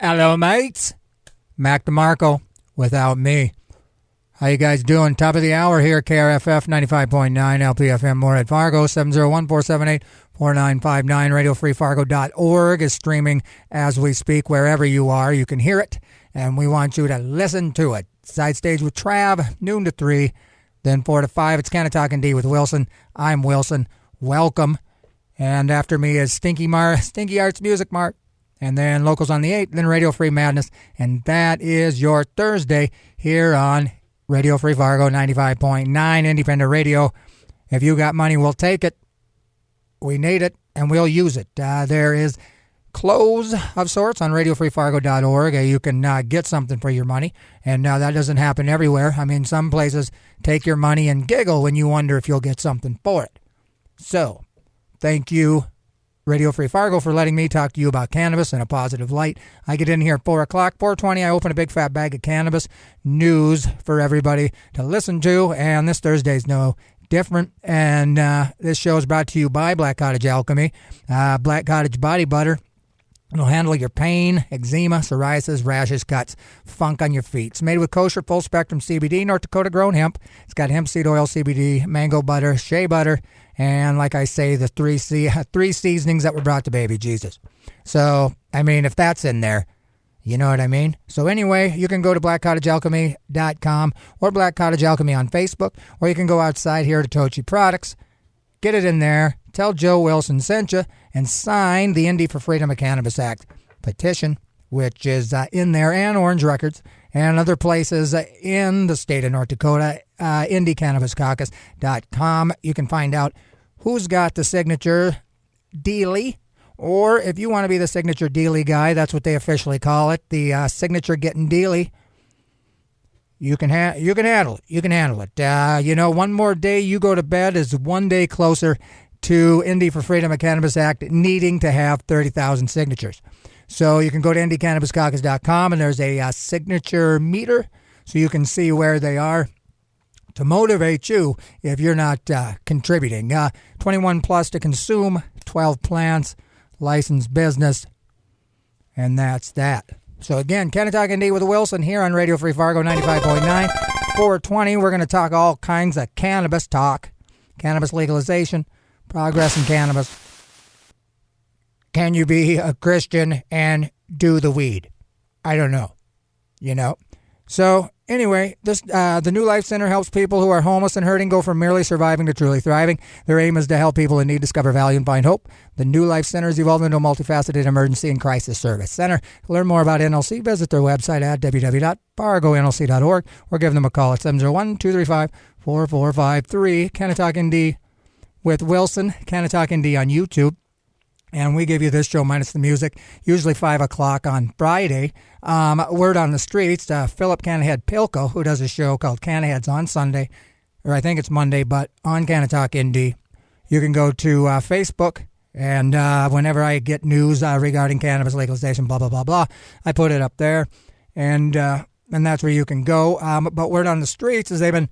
Hello, mates. Mac DeMarco without me. How you guys doing? Top of the hour here, KRFF 95.9, LPFM, more at Fargo, 701-478-4959. RadioFreeFargo.org is streaming as we speak. Wherever you are, you can hear it, and we want you to listen to it. Side stage with Trav, noon to 3, then 4 to 5. It's Canna-Talk ND with Wilson. I'm Wilson. Welcome. And after me is Stinky Arts Music Mart. And then Locals on the 8th, then Radio Free Madness. And that is your Thursday here on Radio Free Fargo 95.9 Independent Radio. If you got money, we'll take it. We need it, and we'll use it. There is clothes of sorts on RadioFreeFargo.org. You can get something for your money, and that doesn't happen everywhere. I mean, some places take your money and giggle when you wonder if you'll get something for it. So, thank you, Radio Free Fargo, for letting me talk to you about cannabis in a positive light. I get in here at 4 o'clock. 4:20, I open a big fat bag of cannabis news for everybody to listen to, and this Thursday's no different. And this show is brought to you by Black Cottage Alchemy. Black Cottage Body Butter. It'll handle your pain, eczema, psoriasis, rashes, cuts, funk on your feet. It's made with kosher, full-spectrum CBD, North Dakota-grown hemp. It's got hemp seed oil, CBD, mango butter, shea butter, and like I say, the three seasonings that were brought to baby Jesus. So, I mean, if that's in there, you know what I mean? So anyway, you can go to blackcottagealchemy.com or Black Cottage Alchemy on Facebook, or you can go outside here to Tochi Products, get it in there, tell Joe Wilson sent you, and sign the Indie for Freedom of Cannabis Act petition, which is in there, and Orange Records, and other places in the state of North Dakota, IndieCannabisCaucus.com. You can find out who's got the signature dealie, or if you want to be the signature dealie guy, that's what they officially call it, the signature getting dealie. You can handle it. You can handle it. One more day you go to bed is one day closer to Indie for Freedom of Cannabis Act needing to have 30,000 signatures. So you can go to IndieCannabisCaucus.com, and there's a signature meter, so you can see where they are to motivate you if you're not contributing. 21 plus to consume, 12 plants, licensed business, and that's that. So again, Canna-Talk ND with Wilson here on Radio Free Fargo 95.9. 420, we're going to talk all kinds of cannabis talk. Cannabis legalization, progress in cannabis. Can you be a Christian and do the weed? I don't know. So anyway, the New Life Center helps people who are homeless and hurting go from merely surviving to truly thriving. Their aim is to help people in need discover value and find hope. The New Life Center has evolved into a multifaceted emergency and crisis service center. To learn more about NLC, visit their website at www.fargonlc.org or give them a call at 701-235-4453. Canna-Talk ND with Wilson, Canna-Talk ND on YouTube. And we give you this show minus the music, usually 5 o'clock on Friday. Word on the streets, Philip Cannahead Pilko, who does a show called Cannaheads on Sunday, or I think it's Monday, but on Canna-Talk ND. You can go to Facebook, and whenever I get news regarding cannabis legalization, blah, blah, blah, blah, I put it up there, and that's where you can go. But word on the streets is they've been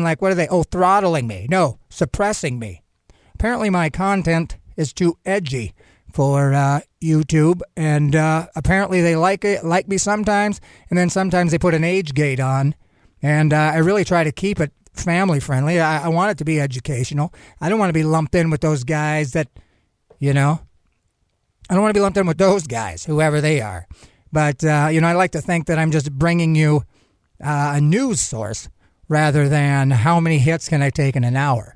like, what are they? Oh, throttling me. No, suppressing me. Apparently my content is too edgy for YouTube, and apparently they like me sometimes, and then sometimes they put an age gate on, and I really try to keep it family friendly. I want it to be educational. I don't want to be lumped in with those guys that, I don't want to be lumped in with those guys, whoever they are. But, I like to think that I'm just bringing you a news source rather than how many hits can I take in an hour.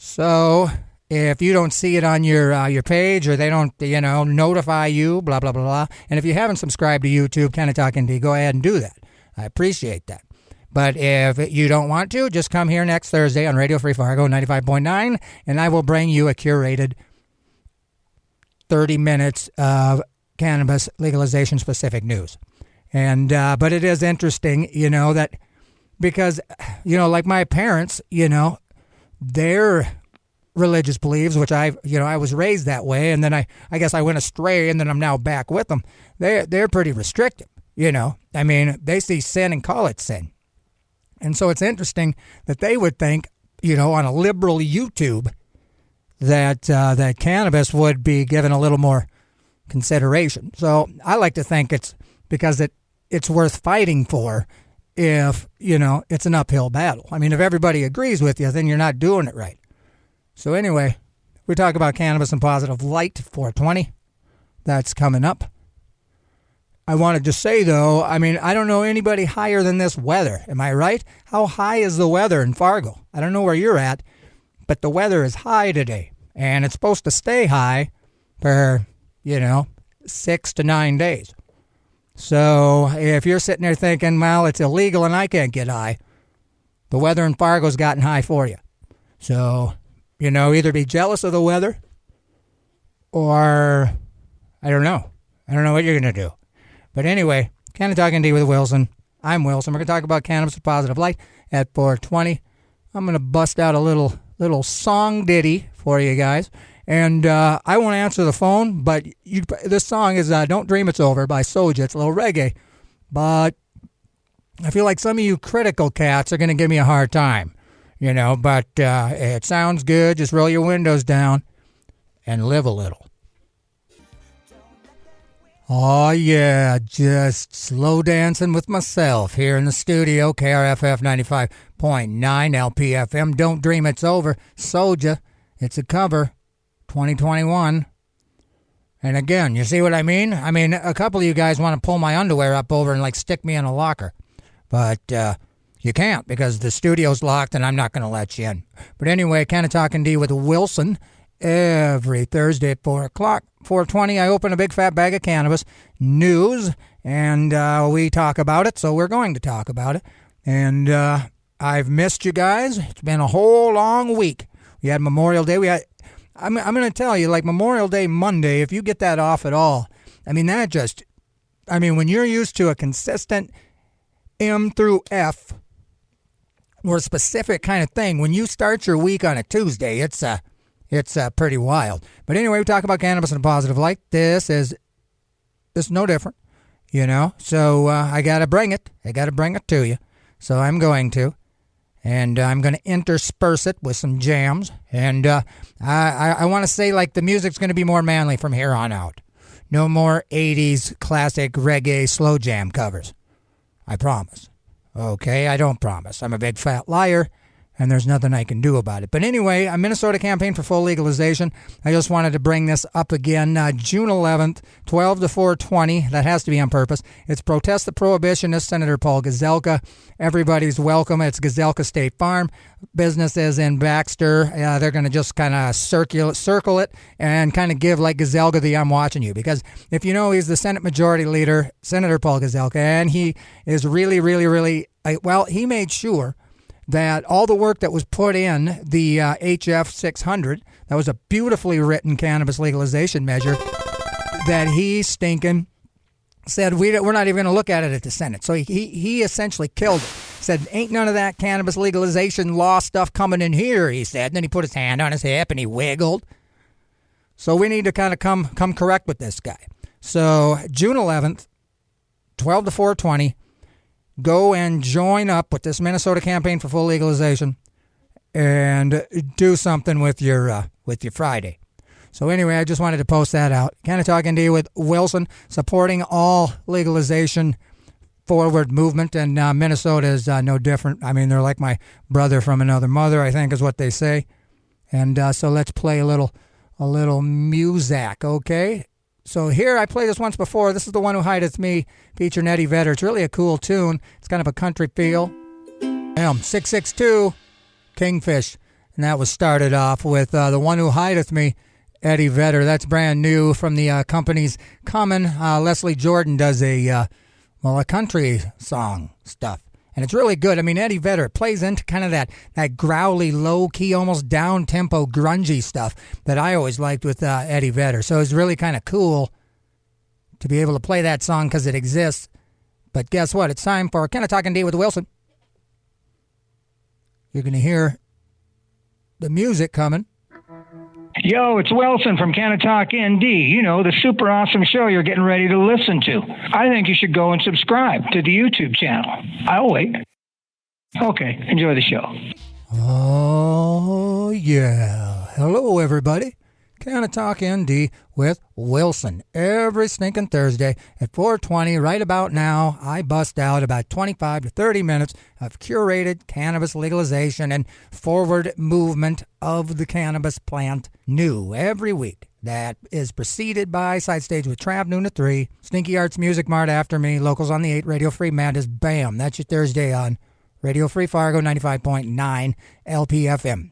So if you don't see it on your page, or they don't, notify you, blah, blah, blah, blah. And if you haven't subscribed to YouTube, Canna-Talk ND, go ahead and do that. I appreciate that. But if you don't want to, just come here next Thursday on Radio Free Fargo 95.9, and I will bring you a curated 30 minutes of cannabis legalization specific news. And but it is interesting, that because, like my parents, their religious beliefs, which I was raised that way, and then I guess I went astray, and then I'm now back with them. They're pretty restrictive, I mean, they see sin and call it sin. And so it's interesting that they would think, on a liberal YouTube, that cannabis would be given a little more consideration. So I like to think it's because it's worth fighting for if, it's an uphill battle. I mean, if everybody agrees with you, then you're not doing it right. So anyway, we talk about cannabis and positive light 420. That's coming up. I wanted to say, though, I mean, I don't know anybody higher than this weather. Am I right? How high is the weather in Fargo? I don't know where you're at, but the weather is high today. And it's supposed to stay high for, 6 to 9 days. So if you're sitting there thinking, well, it's illegal and I can't get high, the weather in Fargo's gotten high for you. So, either be jealous of the weather or I don't know. I don't know what you're going to do. But anyway, Canna-Talk ND with Wilson. I'm Wilson. We're going to talk about cannabis with positive light at 420. I'm going to bust out a little song ditty for you guys. And I won't answer the phone, but this song is Don't Dream It's Over by Soja. It's a little reggae. But I feel like some of you critical cats are going to give me a hard time. But it sounds good. Just roll your windows down and live a little. Oh, yeah, just slow dancing with myself here in the studio, KRFF 95.9 LPFM. Don't Dream It's Over, Soja. It's a cover, 2021. And again, you see what I mean? I mean, a couple of you guys want to pull my underwear up over and, stick me in a locker. But you can't because the studio's locked and I'm not going to let you in. But anyway, Canna-Talk ND with Wilson. Every Thursday at 4 o'clock, 4:20, I open a big fat bag of cannabis news, and we talk about it, so we're going to talk about it. And I've missed you guys. It's been a whole long week. We had Memorial Day. I'm going to tell you, Memorial Day Monday, if you get that off at all, when you're used to a consistent M through F or a specific kind of thing, when you start your week on a Tuesday, it's pretty wild. But anyway, we talk about cannabis in a positive light. This is no different, So I got to bring it. I got to bring it to you. So I'm going to. And I'm going to intersperse it with some jams. And I want to say, the music's going to be more manly from here on out. No more 80s classic reggae slow jam covers. I promise. Okay, I don't promise. I'm a big fat liar. And there's nothing I can do about it. But anyway, a Minnesota campaign for full legalization. I just wanted to bring this up again. June 11th, 12 to 4:20. That has to be on purpose. It's Protest the Prohibitionist, Senator Paul Gazelka. Everybody's welcome. It's Gazelka State Farm. Businesses in Baxter. They're going to just kind of circle it and kind of give Gazelka the I'm watching you. Because if you know, he's the Senate Majority Leader, Senator Paul Gazelka. And he is really, really, really, he made sure that all the work that was put in the HF 600, that was a beautifully written cannabis legalization measure, that he stinking said we're not even going to look at it at the Senate. So he essentially killed it. Said, ain't none of that cannabis legalization law stuff coming in here, he said. And then he put his hand on his hip and he wiggled. So we need to kind of come correct with this guy. So June 11th, 12 to 4:20, go and join up with this Minnesota campaign for full legalization and do something with your Friday. So anyway, I just wanted to post that out. Canna-Talk ND with Wilson, supporting all legalization forward movement, and Minnesota is no different. They're like my brother from another mother, I think is what they say. And so let's play a little music, okay? So here, I played this once before. This is The One Who Hideth Me, featuring Eddie Vedder. It's really a cool tune. It's kind of a country feel. 662, Kingfish. And that was started off with The One Who Hideth Me, Eddie Vedder. That's brand new from the company's Common. Leslie Jordan does a country song stuff. And it's really good. Eddie Vedder plays into kind of that growly, low-key, almost down-tempo, grungy stuff that I always liked with Eddie Vedder. So it's really kind of cool to be able to play that song because it exists. But guess what? It's time for Canna-Talk ND with Wilson. You're going to hear the music coming. Yo, it's Wilson from Canna-Talk ND. The super awesome show you're getting ready to listen to. I think you should go and subscribe to the YouTube channel. I'll wait. Okay, enjoy the show. Oh, yeah. Hello, everybody. Canna-Talk ND with Wilson. Every stinking Thursday at 4:20, right about now, I bust out about 25 to 30 minutes of curated cannabis legalization and forward movement of the cannabis plant new every week. That is preceded by Side Stage with Trav, noon to 3. Stinky Arts Music Mart after me. Locals on the 8. Radio Free Madness. Bam. That's your Thursday on Radio Free Fargo 95.9 LPFM.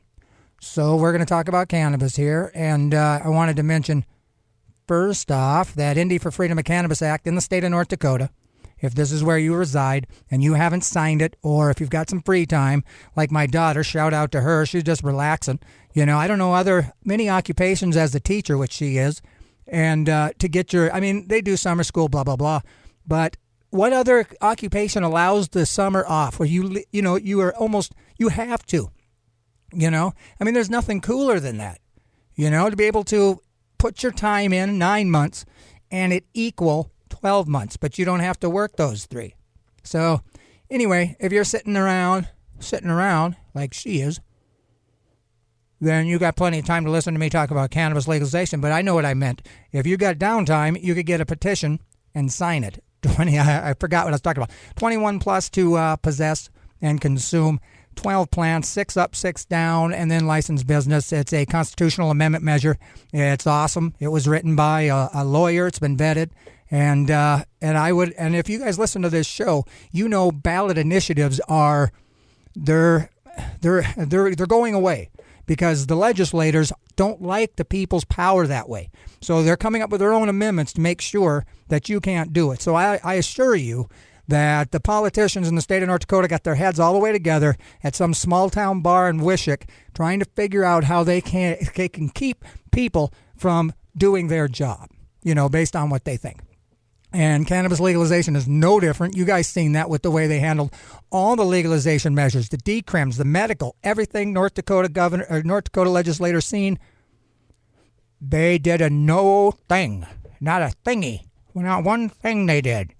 So we're going to talk about cannabis here, and I wanted to mention, first off, that ND for Freedom of Cannabis Act in the state of North Dakota. If this is where you reside and you haven't signed it, or if you've got some free time, like my daughter, shout out to her, she's just relaxing. You know, I don't know many occupations as a teacher, which she is, and to get they do summer school, blah, blah, blah, but what other occupation allows the summer off where you have to? There's nothing cooler than that, to be able to put your time in 9 months and it equal 12 months, but you don't have to work those 3. So anyway, if you're sitting around like she is, then you got plenty of time to listen to me talk about cannabis legalization. But I know what I meant. If you got downtime, you could get a petition and sign it. I forgot what I was talking about. 21 plus to possess and consume 12 plants, 6 up, 6 down, and then licensed business. It's a constitutional amendment measure. It's awesome. It was written by a lawyer. It's been vetted, and if you guys listen to this show, ballot initiatives they're going away because the legislators don't like the people's power that way. So they're coming up with their own amendments to make sure that you can't do it. So I assure you that the politicians in the state of North Dakota got their heads all the way together at some small-town bar in Wishick trying to figure out how they can keep people from doing their job, based on what they think. And cannabis legalization is no different. You guys seen that with the way they handled all the legalization measures, the decrems, the medical, everything North Dakota legislators seen. They did a no thing, not a thingy. Not one thing they did.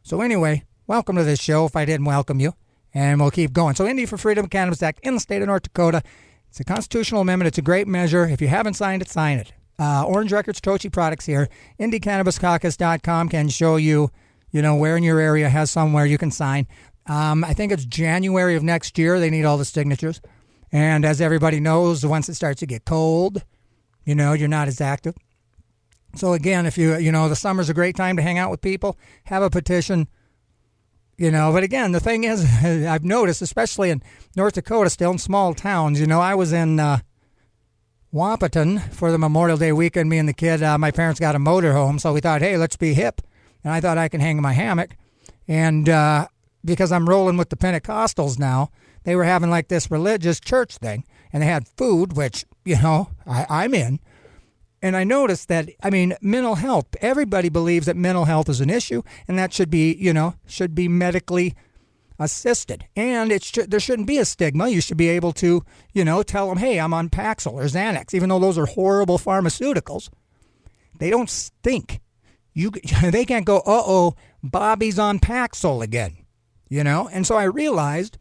So anyway, welcome to this show if I didn't welcome you, and we'll keep going. So ND for Freedom of Cannabis Act in the state of North Dakota. It's a constitutional amendment. It's a great measure. If you haven't signed it, sign it. Orange Records, Tochi Products here. IndieCannabisCaucus.com can show you, where in your area has somewhere you can sign. I think it's January of next year. They need all the signatures. And as everybody knows, once it starts to get cold, you're not as active. So again, if the summer's a great time to hang out with people, have a petition, but again, the thing is, I've noticed, especially in North Dakota, still in small towns, I was in Wapaton for the Memorial Day weekend, me and the kid, my parents got a motorhome, so we thought, hey, let's be hip. And I thought I can hang in my hammock. And because I'm rolling with the Pentecostals now, they were having like this religious church thing, and they had food, which, I'm in. And I noticed that, mental health, everybody believes that mental health is an issue, and that should be medically assisted. And there shouldn't be a stigma. You should be able to, tell them, hey, I'm on Paxil or Xanax, even though those are horrible pharmaceuticals. They don't stink. They can't go, uh-oh, Bobby's on Paxil again, And so I realized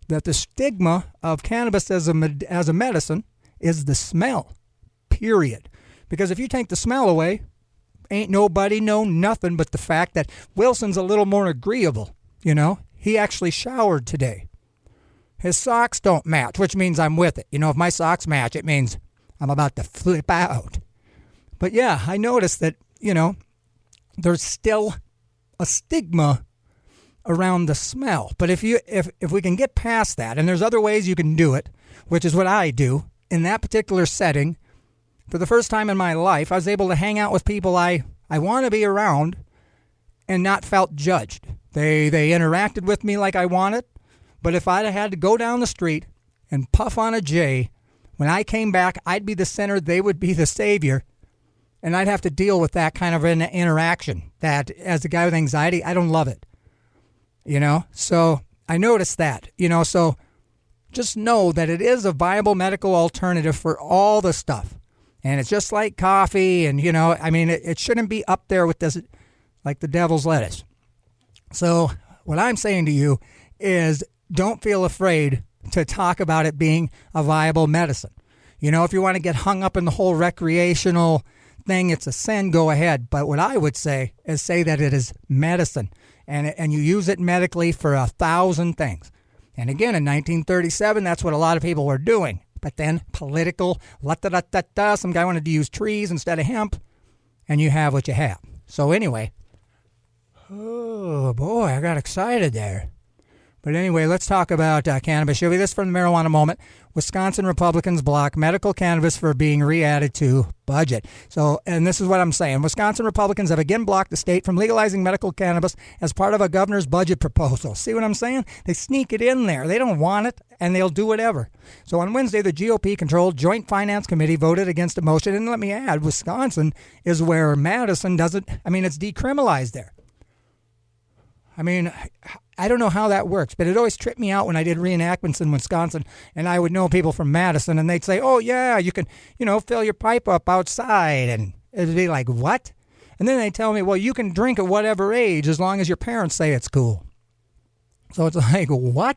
that the stigma of cannabis as a medicine is the smell, period. Because if you take the smell away, ain't nobody know nothing but the fact that Wilson's a little more agreeable, He actually showered today. His socks don't match, which means I'm with it. If my socks match, it means I'm about to flip out. But yeah, I noticed that, there's still a stigma around the smell. But if we can get past that, and there's other ways you can do it, which is what I do, in that particular setting, for the first time in my life, I was able to hang out with people I want to be around and not felt judged. They interacted with me like I wanted, but if I'd had to go down the street and puff on a J, when I came back, I'd be the center, they would be the savior, and I'd have to deal with that kind of an interaction that, as a guy with anxiety, I don't love it. So I noticed that, so just know that it is a viable medical alternative for all the stuff. And it's just like coffee, and, it shouldn't be up there with this, like the devil's lettuce. So what I'm saying to you is don't feel afraid to talk about it being a viable medicine. You know, if you want to get hung up in the whole recreational thing, it's a sin, go ahead. But what I would say is say that it is medicine, and you use it medically for 1,000 things. And again, in 1937, that's what a lot of people were doing. But then political, some guy wanted to use trees instead of hemp, and you have what you have. So anyway, oh boy, I got excited there. But anyway, let's talk about cannabis. Shall we? This from the Marijuana Moment. Wisconsin Republicans block medical cannabis for being re-added to budget. So, and this is what I'm saying. Wisconsin Republicans have again blocked the state from legalizing medical cannabis as part of a governor's budget proposal. See what I'm saying? They sneak it in there. They don't want it, and they'll do whatever. So on Wednesday, the GOP-controlled Joint Finance Committee voted against a motion. And let me add, Wisconsin is where Madison doesn't, it's decriminalized there. I don't know how that works, but it always tripped me out when I did reenactments in Wisconsin, and I would know people from Madison, and they'd say, oh, yeah, you can, fill your pipe up outside, and it'd be like, what? And then they tell me, well, you can drink at whatever age as long as your parents say it's cool. So it's like, what?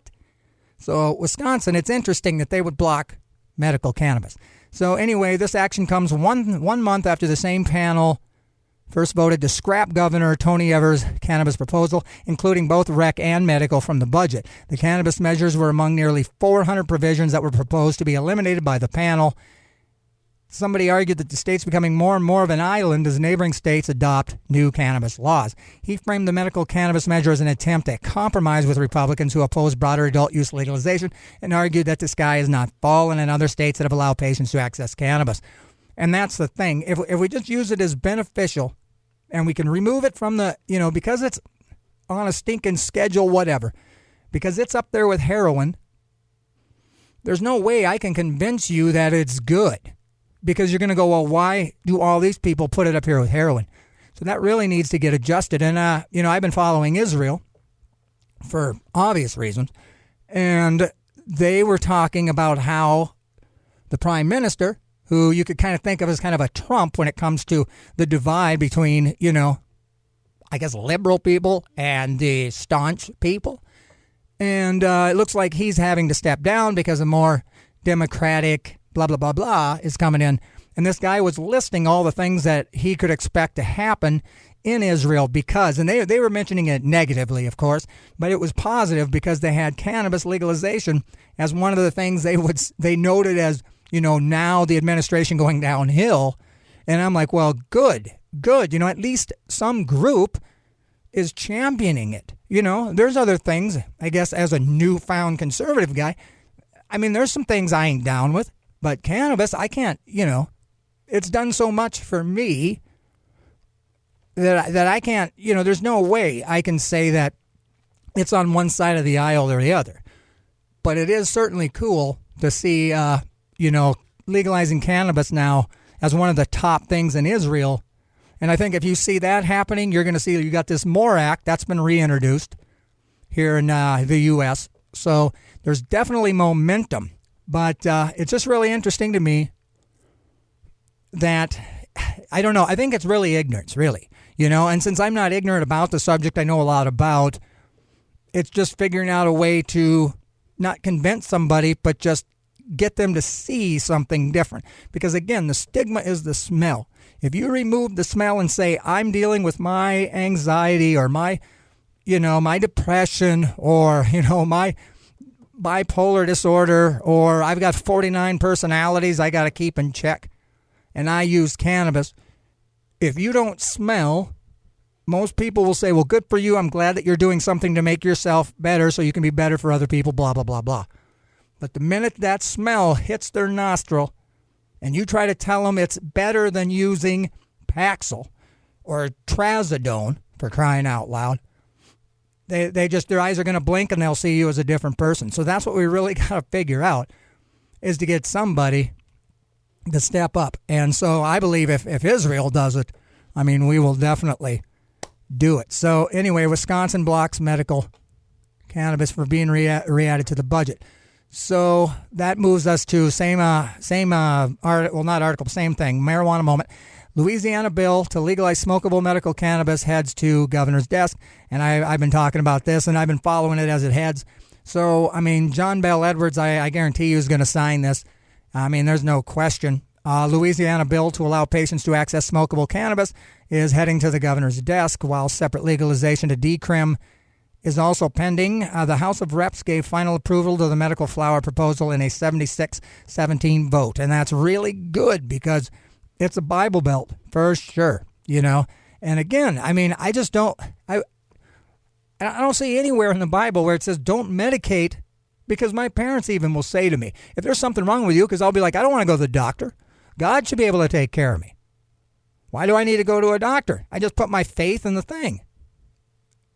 So Wisconsin, it's interesting that they would block medical cannabis. So anyway, this action comes one month after the same panel first voted to scrap Governor Tony Evers' cannabis proposal, including both rec and medical, from the budget. The cannabis measures were among nearly 400 provisions that were proposed to be eliminated by the panel. Somebody argued that the state's becoming more and more of an island as neighboring states adopt new cannabis laws. He framed the medical cannabis measure as an attempt at compromise with Republicans who oppose broader adult use legalization and argued that the sky has not fallen in other states that have allowed patients to access cannabis. And that's the thing. If we just use it as beneficial and we can remove it from the, because it's on a stinking schedule, whatever, because it's up there with heroin, there's no way I can convince you that it's good, because you're going to go, well, why do all these people put it up here with heroin? So that really needs to get adjusted. And, I've been following Israel for obvious reasons, and they were talking about how the prime minister, who you could kind of think of as kind of a Trump when it comes to the divide between, liberal people and the staunch people. And it looks like he's having to step down because a more democratic blah, blah, blah, blah is coming in. And this guy was listing all the things that he could expect to happen in Israel because, and they were mentioning it negatively, of course, but it was positive because they had cannabis legalization as one of the things they noted as, now the administration going downhill. And I'm like, well, good. At least some group is championing it. There's other things, I guess, as a newfound conservative guy. There's some things I ain't down with, but cannabis, I can't, it's done so much for me that I can't, there's no way I can say that it's on one side of the aisle or the other. But it is certainly cool to see, legalizing cannabis now as one of the top things in Israel. And I think if you see that happening, you're going to see you got this MORE Act that's been reintroduced here in the U.S. So there's definitely momentum. But it's just really interesting to me that, I don't know, I think it's really ignorance, really. And since I'm not ignorant about the subject I know a lot about, it's just figuring out a way to not convince somebody, but just get them to see something different. Because again, the stigma is the smell. If you remove the smell and say, I'm dealing with my anxiety or my depression or, my bipolar disorder, or I've got 49 personalities I got to keep in check, and I use cannabis. If you don't smell, most people will say, well, good for you. I'm glad that you're doing something to make yourself better so you can be better for other people, blah, blah, blah, blah. But the minute that smell hits their nostril and you try to tell them it's better than using Paxil or Trazodone, for crying out loud, they just, their eyes are going to blink and they'll see you as a different person. So that's what we really got to figure out, is to get somebody to step up. And so I believe if Israel does it, we will definitely do it. So anyway, Wisconsin blocks medical cannabis for being re-added to the budget. So that moves us to same thing, Marijuana Moment. Louisiana bill to legalize smokable medical cannabis heads to governor's desk. And I've been talking about this, and I've been following it as it heads. So, John Bell Edwards, I guarantee you, is going to sign this. I mean, there's no question. Louisiana bill to allow patients to access smokable cannabis is heading to the governor's desk, while separate legalization to decrim is also pending. The House of Reps gave final approval to the medical flower proposal in a 76-17 vote, and that's really good because it's a Bible Belt for sure, you know. And again, I mean, I don't see anywhere in the Bible where it says don't medicate, because my parents even will say to me, if there's something wrong with you, because I'll be like, I don't want to go to the doctor. God should be able to take care of me. Why do I need to go to a doctor? I just put my faith in the thing.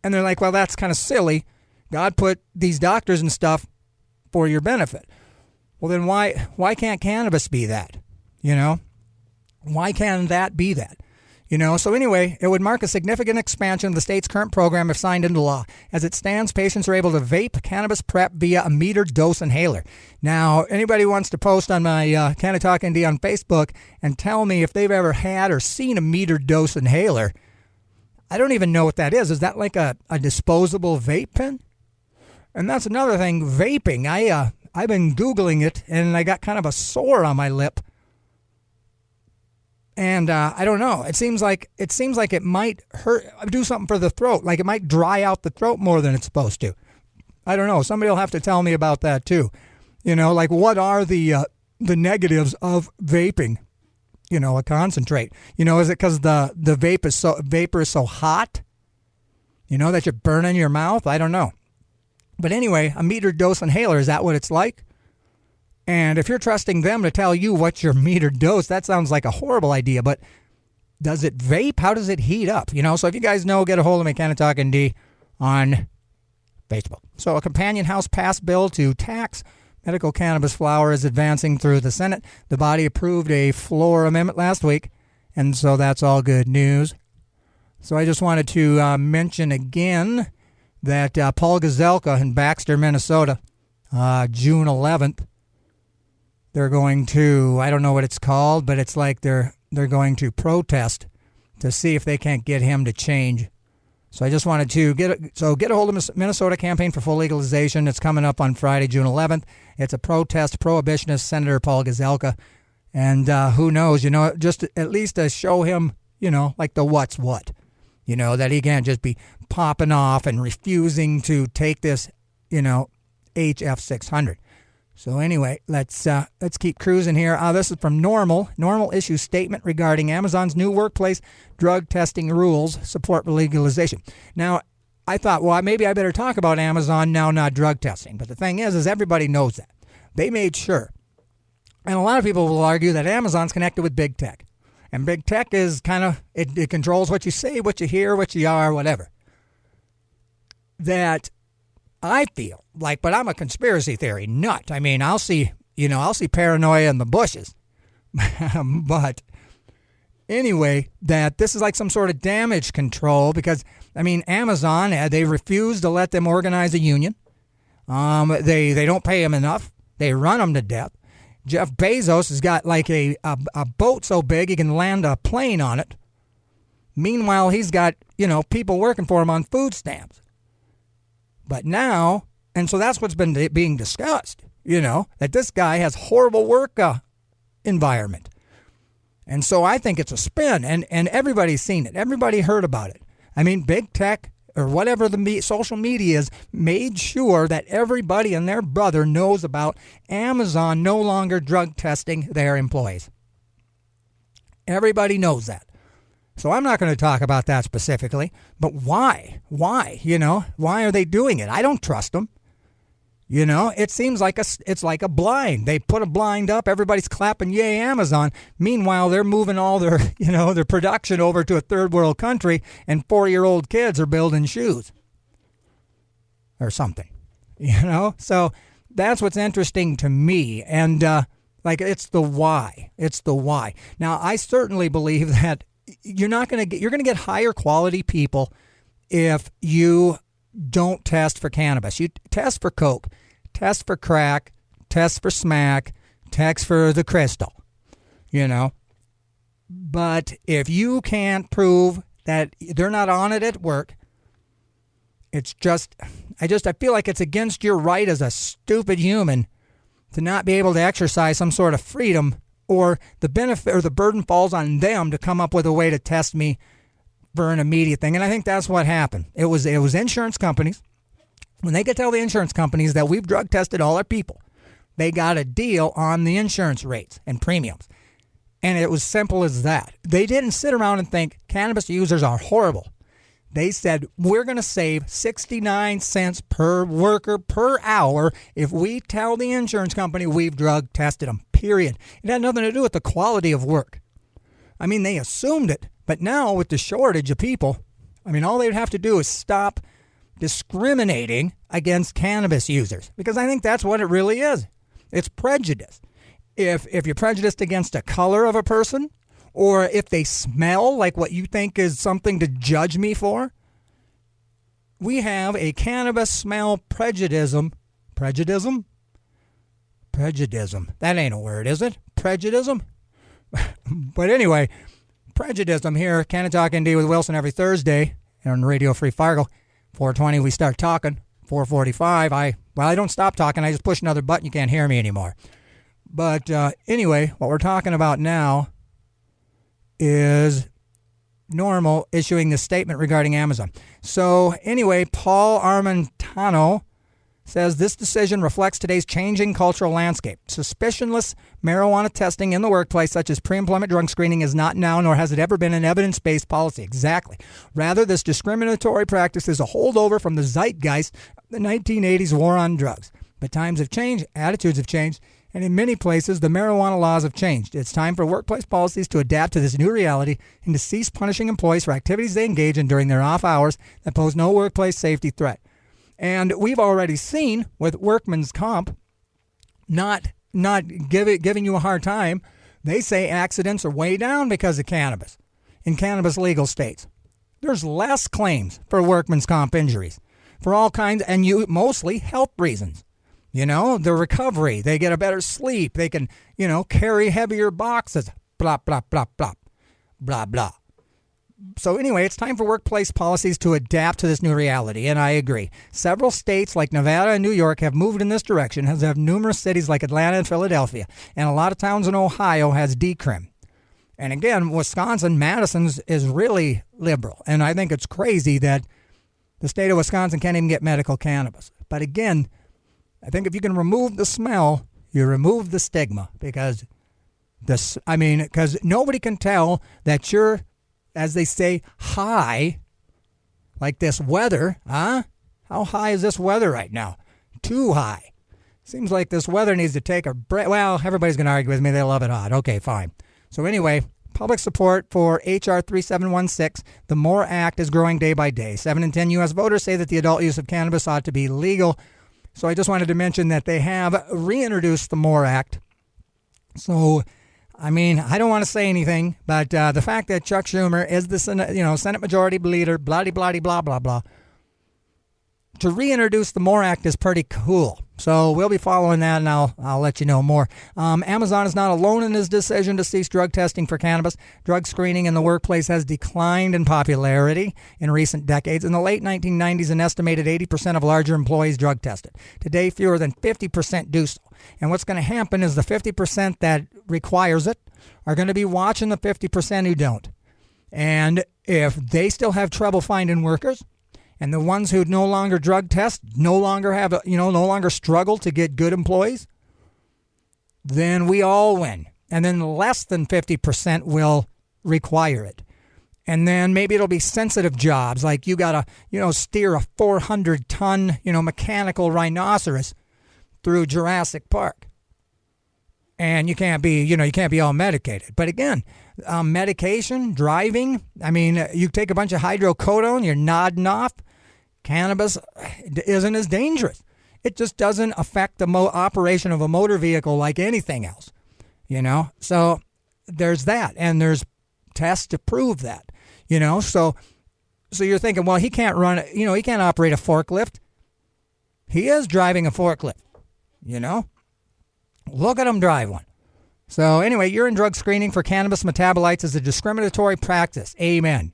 And they're like, well, that's kind of silly. God put these doctors and stuff for your benefit. Well, then why can't cannabis be that? You know? Why can't that be that? You know, so anyway, it would mark a significant expansion of the state's current program if signed into law. As it stands, patients are able to vape cannabis prep via a metered dose inhaler. Now, anybody wants to post on my Canna-Talk ND on Facebook and tell me if they've ever had or seen a metered dose inhaler. I don't even know what that is. Is that like a disposable vape pen? And that's another thing, vaping. I've been Googling it, and I got kind of a sore on my lip. And I don't know. It seems like it might hurt, do something for the throat. Like it might dry out the throat more than it's supposed to. I don't know. Somebody will have to tell me about that too. You know, like what are the negatives of vaping? You know, a concentrate. You know, is it because the vapor is so hot? You know, that you're burning your mouth? I don't know. But anyway, a metered dose inhaler, is that what it's like? And if you're trusting them to tell you what's your metered dose, that sounds like a horrible idea. But does it vape? How does it heat up? You know, so if you guys know, get a hold of me, Canna-Talk ND on Facebook. So a companion House passed bill to tax medical cannabis flower is advancing through the Senate. The body approved a floor amendment last week, and so that's all good news. So I just wanted to mention again that Paul Gazelka in Baxter, Minnesota, June 11th, they're going to, I don't know what it's called, but it's like they're going to protest to see if they can't get him to change. So I just wanted to get a hold of Minnesota Campaign for Full Legalization. It's coming up on Friday, June 11th. It's a protest, prohibitionist Senator Paul Gazelka. And who knows, you know, just at least to show him, you know, like the what's what. You know, that he can't just be popping off and refusing to take this, you know, HF 600. So anyway, let's keep cruising here. This is from Normal. Normal issues statement regarding Amazon's new workplace drug testing rules support legalization. Now, I thought, well, maybe I better talk about Amazon now, not drug testing. But the thing is everybody knows that. They made sure. And a lot of people will argue that Amazon's connected with big tech. And big tech is kind of, it controls what you say, what you hear, what you are, whatever. That I feel like, but I'm a conspiracy theory nut. I mean, I'll see paranoia in the bushes. But anyway, that this is like some sort of damage control because, I mean, Amazon, they refuse to let them organize a union. They don't pay them enough. They run them to death. Jeff Bezos has got like a boat so big he can land a plane on it. Meanwhile, he's got, you know, people working for him on food stamps. But now, and so that's what's been being discussed, you know, that this guy has horrible work environment. And so I think it's a spin, and everybody's seen it. Everybody heard about it. I mean, big tech or whatever the social media is made sure that everybody and their brother knows about Amazon no longer drug testing their employees. Everybody knows that. So I'm not going to talk about that specifically, but why? Why? You know, why are they doing it? I don't trust them. You know, it seems like it's like a blind. They put a blind up. Everybody's clapping, yay, Amazon. Meanwhile, they're moving all their, you know, their production over to a third world country, and 4-year-old kids are building shoes or something. You know, so that's what's interesting to me. And like, it's the why. It's the why. Now, I certainly believe that you're going to get higher quality people if you don't test for cannabis. You test for coke, test for crack, test for smack, test for the crystal, you know. But if you can't prove that they're not on it at work, it's just, I feel like it's against your right as a stupid human to not be able to exercise some sort of freedom, or the benefit or the burden falls on them to come up with a way to test me for an immediate thing. And I think that's what happened. It was insurance companies. When they could tell the insurance companies that we've drug tested all our people, they got a deal on the insurance rates and premiums. And it was simple as that. They didn't sit around and think cannabis users are horrible. They said, we're going to save 69 cents per worker per hour if we tell the insurance company we've drug tested them, period. It had nothing to do with the quality of work. I mean, they assumed it. But now with the shortage of people, I mean, all they'd have to do is stop discriminating against cannabis users, because I think that's what it really is. It's prejudice. If you're prejudiced against the color of a person, or if they smell like what you think is something to judge me for, we have a cannabis smell prejudice. Prejudice? That ain't a word, is it? Prejudice? But anyway, prejudice here, Canna-Talk ND with Wilson every Thursday on Radio Free Fargo. 4:20 we start talking. 4:45 I don't stop talking. I just push another button. You can't hear me anymore. But anyway, what we're talking about now is NORML issuing this statement regarding Amazon. So anyway, Paul Armentano says this decision reflects today's changing cultural landscape. Suspicionless marijuana testing in the workplace, such as pre-employment drug screening, is not now, nor has it ever been, an evidence-based policy. Exactly. Rather, this discriminatory practice is a holdover from the zeitgeist of the 1980s war on drugs. But times have changed, attitudes have changed, and in many places, the marijuana laws have changed. It's time for workplace policies to adapt to this new reality and to cease punishing employees for activities they engage in during their off hours that pose no workplace safety threat. And we've already seen with workman's comp not giving you a hard time. They say accidents are way down because of cannabis in cannabis legal states. There's less claims for workman's comp injuries for all kinds, and mostly health reasons. You know, the recovery, they get a better sleep, they can, carry heavier boxes, blah, blah, blah, blah, blah, blah. So anyway, it's time for workplace policies to adapt to this new reality, and I agree. Several states like Nevada and New York have moved in this direction, as have numerous cities like Atlanta and Philadelphia, and a lot of towns in Ohio has decrim. And again, Wisconsin, Madison's is really liberal, and I think it's crazy that the state of Wisconsin can't even get medical cannabis. But again, I think if you can remove the smell, you remove the stigma, because nobody can tell that you're, as they say, high, like this weather, huh? How high is this weather right now? Too high. Seems like this weather needs to take a break. Well, everybody's going to argue with me. They love it hot. Okay, fine. So anyway, public support for H.R. 3716, the MORE Act, is growing day by day. 7 in 10 U.S. voters say that the adult use of cannabis ought to be legal. So I just wanted to mention that they have reintroduced the MORE Act. So, I don't want to say anything, but the fact that Chuck Schumer is the Senate Majority Leader, blah, blah, blah, blah, blah, to reintroduce the MORE Act is pretty cool. So we'll be following that, and I'll let you know more. Amazon is not alone in his decision to cease drug testing for cannabis. Drug screening in the workplace has declined in popularity in recent decades. In the late 1990s, an estimated 80% of larger employees drug tested. Today, fewer than 50% do so. And what's going to happen is the 50% that requires it are going to be watching the 50% who don't. And if they still have trouble finding workers, and the ones who no longer drug test no longer struggle to get good employees, then we all win. And then less than 50% will require it. And then maybe it'll be sensitive jobs, like you got to, steer a 400-ton, mechanical rhinoceros through Jurassic Park. And you can't be all medicated. But again, medication, driving, you take a bunch of hydrocodone, you're nodding off. Cannabis isn't as dangerous. It just doesn't affect the operation of a motor vehicle like anything else, So there's that, and there's tests to prove that, So you're thinking, well, he can't run, he can't operate a forklift. He is driving a forklift, Look at him drive one. So anyway, urine drug screening for cannabis metabolites is a discriminatory practice. Amen.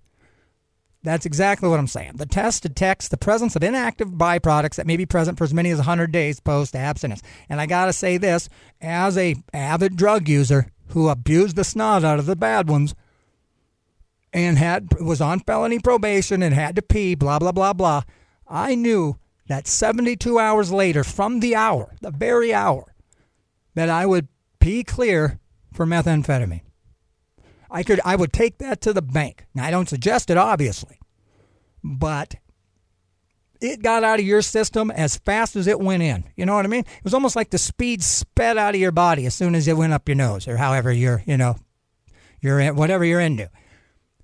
That's exactly what I'm saying. The test detects the presence of inactive byproducts that may be present for as many as 100 days post-abstinence. And I got to say this, as a avid drug user who abused the snot out of the bad ones and was on felony probation and had to pee, blah, blah, blah, blah, I knew that 72 hours later from the very hour, that I would pee clear for methamphetamine. I would take that to the bank. Now, I don't suggest it, obviously, but it got out of your system as fast as it went in. You know what I mean? It was almost like the speed sped out of your body as soon as it went up your nose, or however you're in, whatever you're into.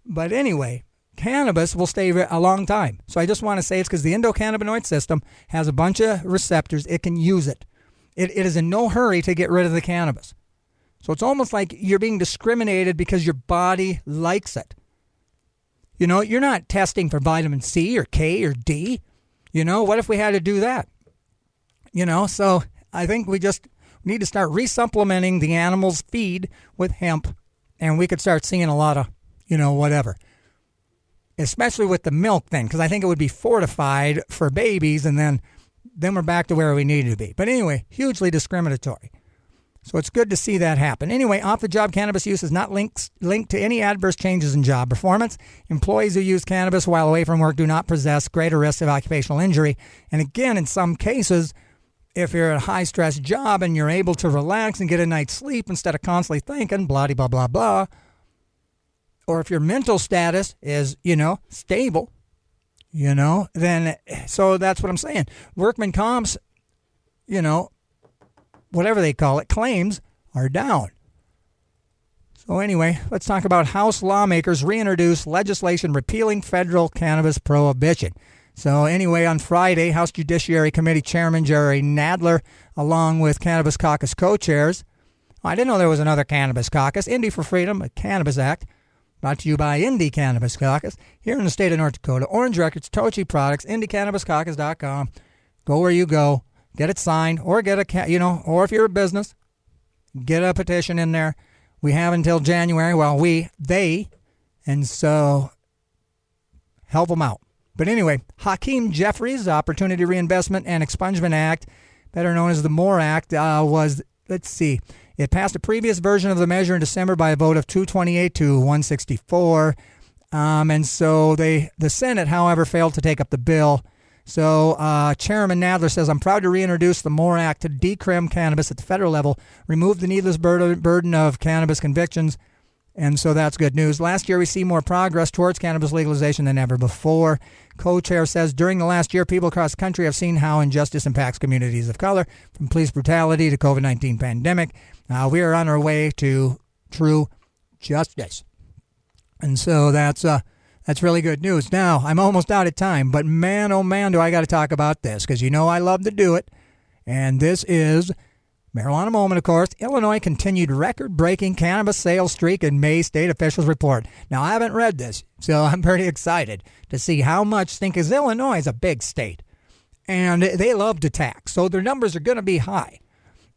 But anyway, cannabis will stay a long time. So I just want to say it's because the endocannabinoid system has a bunch of receptors. It can use it. It is in no hurry to get rid of the cannabis. So it's almost like you're being discriminated because your body likes it. You know, you're not testing for vitamin C or K or D. You know, what if we had to do that? You know, so I think we just need to start resupplementing the animals' feed with hemp, and we could start seeing a lot of, whatever. Especially with the milk then, because I think it would be fortified for babies, and then we're back to where we needed to be. But anyway, hugely discriminatory. So it's good to see that happen. Anyway, off-the-job cannabis use is not linked to any adverse changes in job performance. Employees who use cannabis while away from work do not possess greater risks of occupational injury. And again, in some cases, if you're at a high-stress job and you're able to relax and get a night's sleep instead of constantly thinking blah, blah, blah, blah, or if your mental status is, stable, then, so that's what I'm saying. Workman comps, whatever they call it, claims are down. So anyway, let's talk about House lawmakers reintroduce legislation repealing federal cannabis prohibition. So anyway, on Friday, House Judiciary Committee Chairman Jerry Nadler, along with Cannabis Caucus co-chairs, I didn't know there was another Cannabis Caucus, Indy for Freedom, a Cannabis Act, brought to you by Indy Cannabis Caucus, here in the state of North Dakota, Orange Records, Tochi Products, IndyCannabisCaucus.com. Go where you go. Get it signed, or get or if you're a business, get a petition in there. We have until January. And so help them out. But anyway, Hakeem Jeffries' Opportunity Reinvestment and Expungement Act, better known as the MORE Act, it passed a previous version of the measure in December by a vote of 228 to 164. And so the Senate, however, failed to take up the bill. So Chairman Nadler says, I'm proud to reintroduce the MORE Act to decrim cannabis at the federal level, remove the needless burden of cannabis convictions, and so that's good news. Last year, we see more progress towards cannabis legalization than ever before. Co-chair says, during the last year, people across the country have seen how injustice impacts communities of color, from police brutality to COVID-19 pandemic. We are on our way to true justice. And so that's really good news. Now, I'm almost out of time, but man, oh man, do I got to talk about this, because I love to do it. And this is Marijuana Moment, of course. Illinois continued record-breaking cannabis sales streak in May, state officials report. Now, I haven't read this, so I'm pretty excited to see how much, because Illinois is a big state, and they love to tax, so their numbers are going to be high.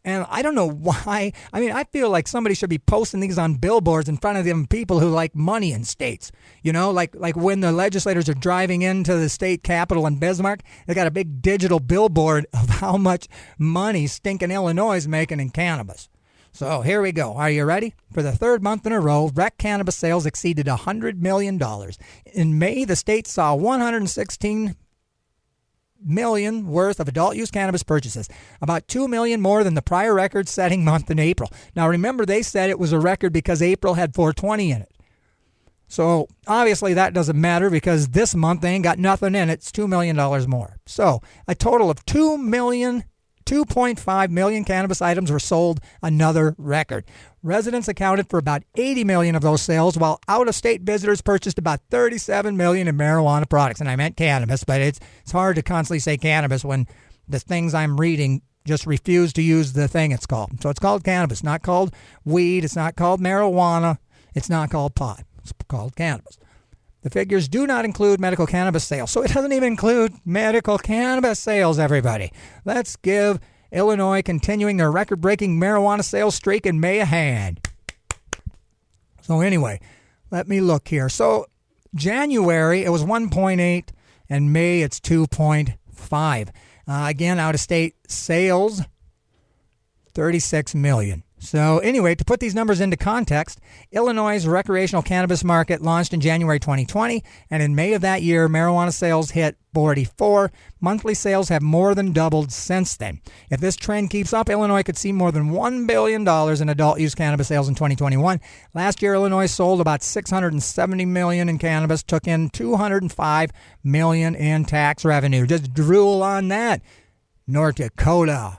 And I don't know why. I mean, I feel like somebody should be posting these on billboards in front of them people who like money in states. Like when the legislators are driving into the state capitol in Bismarck, they got a big digital billboard of how much money stinking Illinois is making in cannabis. So here we go. Are you ready? For the third month in a row, rec cannabis sales exceeded $100 million. In May, the state saw $116 million worth of adult use cannabis purchases, about 2 million more than the prior record-setting month in April. Now remember, they said it was a record because April had 420 in it. So obviously that doesn't matter, because this month they ain't got nothing in it. It's $2 million more. So a total of 2.5 million cannabis items were sold, another record. Residents accounted for about 80 million of those sales, while out-of-state visitors purchased about 37 million in marijuana products. And I meant cannabis, but it's hard to constantly say cannabis when the things I'm reading just refuse to use the thing it's called. So it's called cannabis, not called weed. It's not called marijuana. It's not called pot. It's called cannabis. The figures do not include medical cannabis sales. So it doesn't even include medical cannabis sales, everybody. Let's give Illinois continuing their record-breaking marijuana sales streak in May a hand. So anyway, let me look here. So January, it was 1.8, and May, it's 2.5. Again, out-of-state sales, 36 million. So anyway, to put these numbers into context, Illinois' recreational cannabis market launched in January 2020, and in May of that year, marijuana sales hit 44. Monthly sales have more than doubled since then. If this trend keeps up, Illinois could see more than $1 billion in adult-use cannabis sales in 2021. Last year, Illinois sold about $670 million in cannabis, took in $205 million in tax revenue. Just drool on that. North Dakota.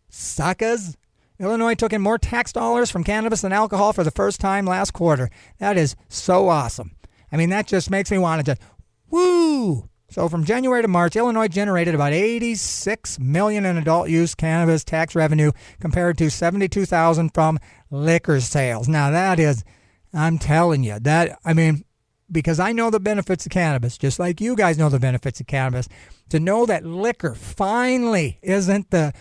Suckers. Illinois took in more tax dollars from cannabis than alcohol for the first time last quarter. That is so awesome. I mean, that just makes me want to just, woo! So from January to March, Illinois generated about $86 million in adult use cannabis tax revenue compared to $72,000 from liquor sales. Now that is, I'm telling you, because I know the benefits of cannabis, just like you guys know the benefits of cannabis, to know that liquor finally isn't the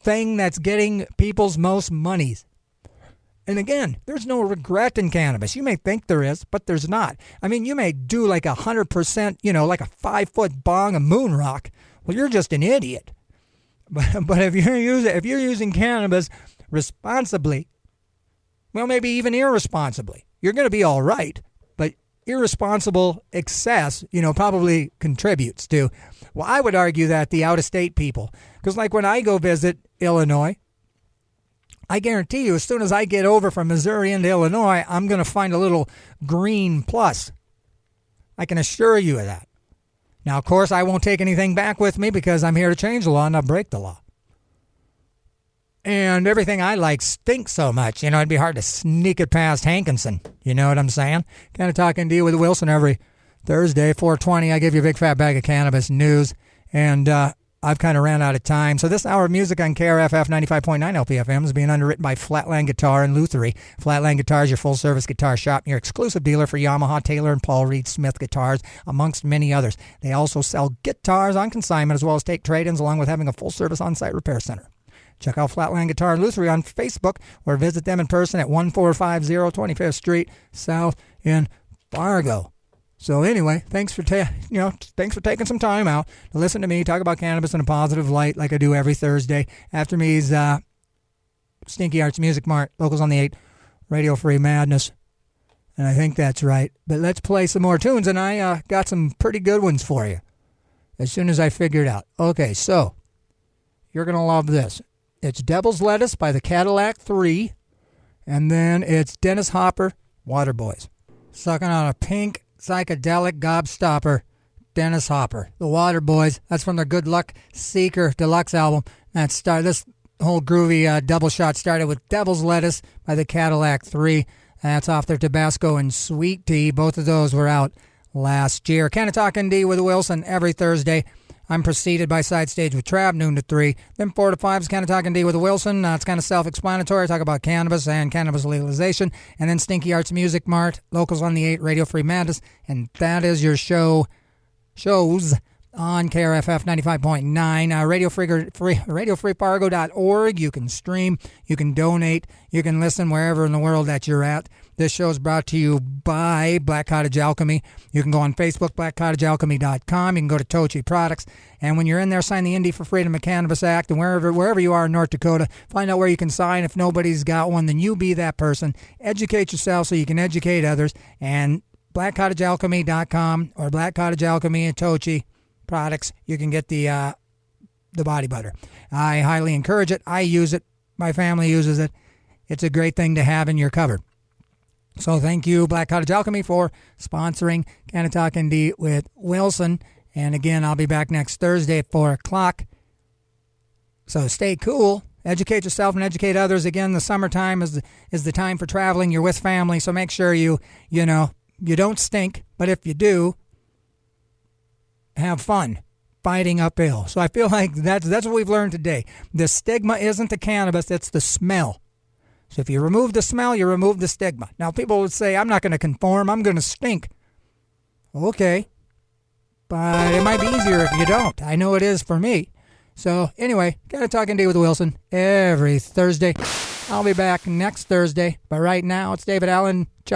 thing that's getting people's most monies. And again, there's no regret in cannabis. You may think there is, but there's not. I mean, you may do like 100%, like a 5-foot bong of moon rock. Well, you're just an idiot. But if you're using cannabis responsibly, well, maybe even irresponsibly, you're going to be all right. But irresponsible excess, probably contributes to, well, I would argue that the out-of-state people, because like when I go visit Illinois, I guarantee you as soon as I get over from Missouri into Illinois, I'm going to find a little green plus. I can assure you of that. Now, of course, I won't take anything back with me because I'm here to change the law, not break the law. And everything I like stinks so much, it'd be hard to sneak it past Hankinson. You know what I'm saying? Canna-Talk ND with Wilson every Thursday, 4:20. I give you a big fat bag of cannabis news, and I've kind of ran out of time. So this hour of music on KRFF 95.9 LPFM is being underwritten by Flatland Guitar and Luthery. Flatland Guitar is your full-service guitar shop and your exclusive dealer for Yamaha, Taylor, and Paul Reed Smith guitars, amongst many others. They also sell guitars on consignment as well as take trade-ins, along with having a full-service on-site repair center. Check out Flatland Guitar and Luthery on Facebook or visit them in person at 1450 25th Street South in Fargo. So anyway, thanks for taking some time out to listen to me talk about cannabis in a positive light like I do every Thursday. After me is Stinky Arts Music Mart, locals on the 8, Radio Free Madness. And I think that's right. But let's play some more tunes, and I got some pretty good ones for you as soon as I figure it out. Okay, so you're going to love this. It's Devil's Lettuce by the Cadillac 3, and then it's Dennis Hopper, Waterboys. Sucking on a pink psychedelic gobstopper, Dennis Hopper, the Waterboys. That's from their Good Luck Seeker Deluxe album. This whole groovy double shot started with Devil's Lettuce by the Cadillac 3. That's off their Tabasco and Sweet Tea. Both of those were out last year. Canna-Talk ND with Wilson every Thursday. I'm preceded by Side Stage with Trav, noon to 3. Then 4 to 5 is Canna-Talk ND with Wilson. It's kind of self-explanatory. I talk about cannabis and cannabis legalization. And then Stinky Arts Music Mart, locals on the 8, Radio Free Madness. And that is your shows on KRFF 95.9, RadioFreeFargo.org. You can stream, you can donate, you can listen wherever in the world that you're at. This show is brought to you by Black Cottage Alchemy. You can go on Facebook, blackcottagealchemy.com. You can go to Tochi Products. And when you're in there, sign the Indie for Freedom of Cannabis Act. And wherever you are in North Dakota, find out where you can sign. If nobody's got one, then you be that person. Educate yourself so you can educate others. And blackcottagealchemy.com or Black Cottage Alchemy and Tochi Products, you can get the body butter. I highly encourage it. I use it. My family uses it. It's a great thing to have in your cupboard. So thank you, Black Cottage Alchemy, for sponsoring Canna-Talk ND with Wilson. And again, I'll be back next Thursday at 4 o'clock. So stay cool. Educate yourself and educate others. Again, the summertime is the time for traveling. You're with family, so make sure you don't stink. But if you do, have fun fighting uphill. So I feel like that's what we've learned today. The stigma isn't the cannabis, it's the smell. So if you remove the smell, you remove the stigma. Now, people would say, I'm not going to conform, I'm going to stink. Okay. But it might be easier if you don't. I know it is for me. So anyway, Canna-Talk ND with Wilson every Thursday. I'll be back next Thursday. But right now, it's David Allen.